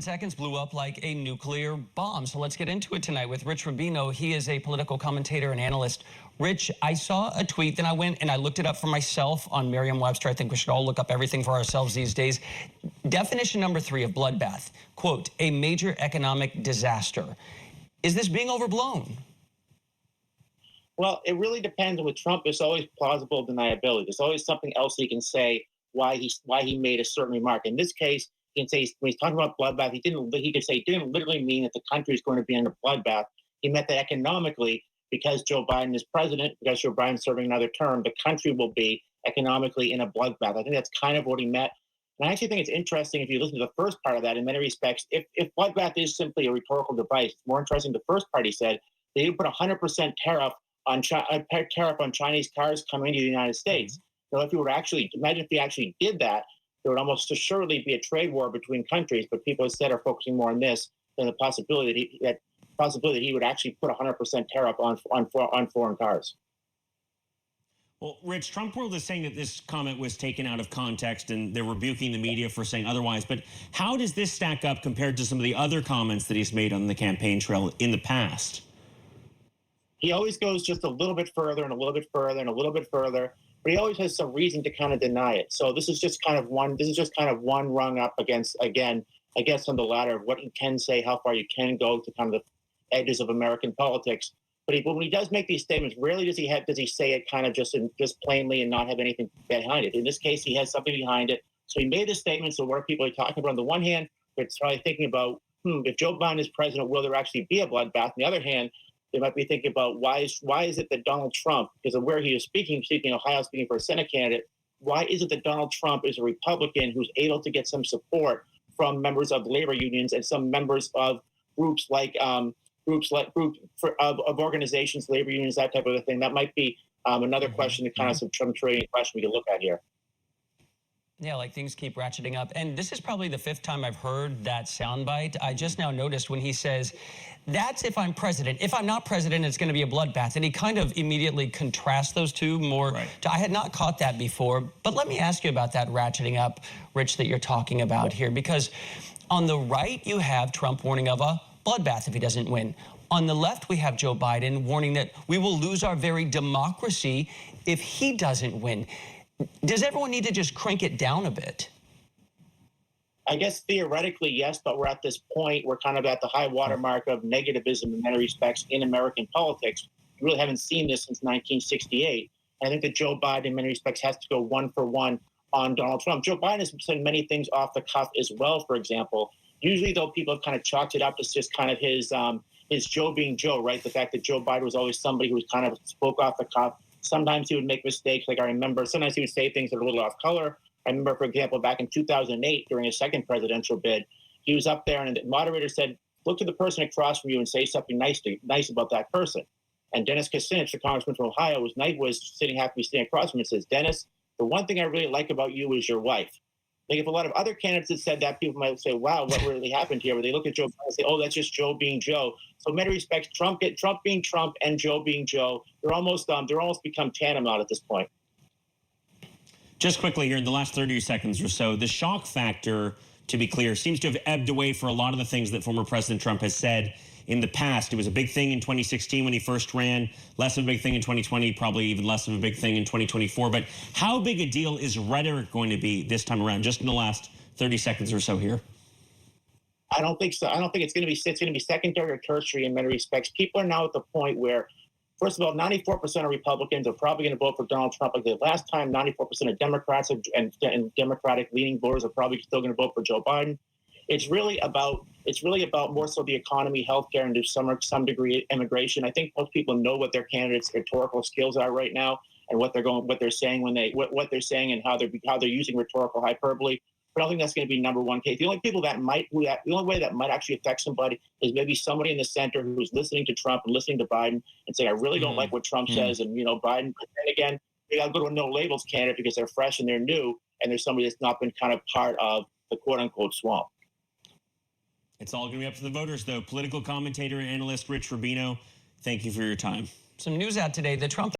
Seconds blew up like a nuclear bomb. So let's get into it tonight with Rich Rubino. He is a political commentator and analyst. Rich, I saw a tweet, then I went and I looked it up for myself on Merriam-Webster. I think we should all look up everything for ourselves these days. Definition number 3 of bloodbath, quote, a major economic disaster. Is this being overblown? Well, it really depends. With Trump, there's always plausible deniability. There's always something else he can say why he made a certain remark. In this case, he can say when he's talking about bloodbath, he could say he didn't literally mean that the country is going to be in a bloodbath. He meant that economically, because Joe Biden is president, because Joe Biden's serving another term, the country will be economically in a bloodbath. I think that's kind of what he meant. And I actually think it's interesting if you listen to the first part of that in many respects. If bloodbath is simply a rhetorical device, it's more interesting the first part he said, they would put 100% tariff on Chinese cars coming into the United States. So if you were actually, imagine if he actually did that, there would almost assuredly be a trade war between countries. But people instead are focusing more on this than the possibility that he would actually put 100% tariff on foreign cars. Well, Rich, Trump World is saying that this comment was taken out of context and they're rebuking the media for saying otherwise. But how does this stack up compared to some of the other comments that he's made on the campaign trail in the past? He always goes just a little bit further and a little bit further and a little bit further, but he always has some reason to kind of deny it. So this is just kind of one rung up against, again, I guess, on the ladder of what you can say, how far you can go to kind of the edges of American politics. But when he does make these statements, rarely does he say it kind of just plainly and not have anything behind it. In this case, he has something behind it. So he made the statement. So what are people talking about? On the one hand, they're probably thinking about, if Joe Biden is president, will there actually be a bloodbath? On the other hand, they might be thinking about why is it that Donald Trump, because of where he is speaking in Ohio, speaking for a Senate candidate, why is it that Donald Trump is a Republican who's able to get some support from members of labor unions and some members of groups of organizations, labor unions, that type of a thing? That might be another question, to kind of some trading question we can look at here. Yeah, like things keep ratcheting up. And this is probably the 5th time I've heard that soundbite. I just now noticed when he says, that's if I'm president. If I'm not president, it's going to be a bloodbath. And he kind of immediately contrasts those two more. Right. I had not caught that before. But let me ask you about that ratcheting up, Rich, that you're talking about here. Because on the right, you have Trump warning of a bloodbath if he doesn't win. On the left, we have Joe Biden warning that we will lose our very democracy if he doesn't win. Does everyone need to just crank it down a bit? I guess theoretically, yes, but we're at this point, we're kind of at the high water mark of negativism in many respects in American politics. We really haven't seen this since 1968. I think that Joe Biden, in many respects, has to go 1 for 1 on Donald Trump. Joe Biden has said many things off the cuff as well, for example. Usually, though, people have kind of chalked it up as just kind of his Joe being Joe, right? The fact that Joe Biden was always somebody who was kind of spoke off the cuff. Sometimes he would make mistakes, like I remember. Sometimes he would say things that are a little off color. I remember, for example, back in 2008, during his second presidential bid, he was up there and the moderator said, look to the person across from you and say something nice about that person. And Dennis Kucinich, the congressman from Ohio, happened to be sitting across from him and says, Dennis, the one thing I really like about you is your wife. Like, if a lot of other candidates had said that, people might say, wow, what really happened here? But they look at Joe Biden and say, oh, that's just Joe being Joe. So in many respects, Trump being Trump and Joe being Joe, they're almost become tantamount at this point. Just quickly here in the last 30 seconds or so, the shock factor, to be clear, seems to have ebbed away for a lot of the things that former President Trump has said in the past. It was a big thing in 2016 when he first ran, less of a big thing in 2020, probably even less of a big thing in 2024. But how big a deal is rhetoric going to be this time around, just in the last 30 seconds or so here? I don't think so. I don't think it's going to be secondary or tertiary in many respects. People are now at the point where, first of all, 94% of Republicans are probably going to vote for Donald Trump. Like the last time, 94% of Democrats and Democratic-leaning voters are probably still going to vote for Joe Biden. It's really about more so the economy, healthcare, and to some degree immigration. I think most people know what their candidates' rhetorical skills are right now, and what they're saying and how they're using rhetorical hyperbole. But I don't think that's going to be number one case. The only way that might actually affect somebody is maybe somebody in the center who's listening to Trump and listening to Biden and saying, I really don't like what Trump says. And, Biden, but then again, they got to go to a no labels candidate because they're fresh and they're new. And there's somebody that's not been kind of part of the quote unquote swamp. It's all going to be up to the voters, though. Political commentator and analyst Rich Rubino, thank you for your time. Some news out today. The Trump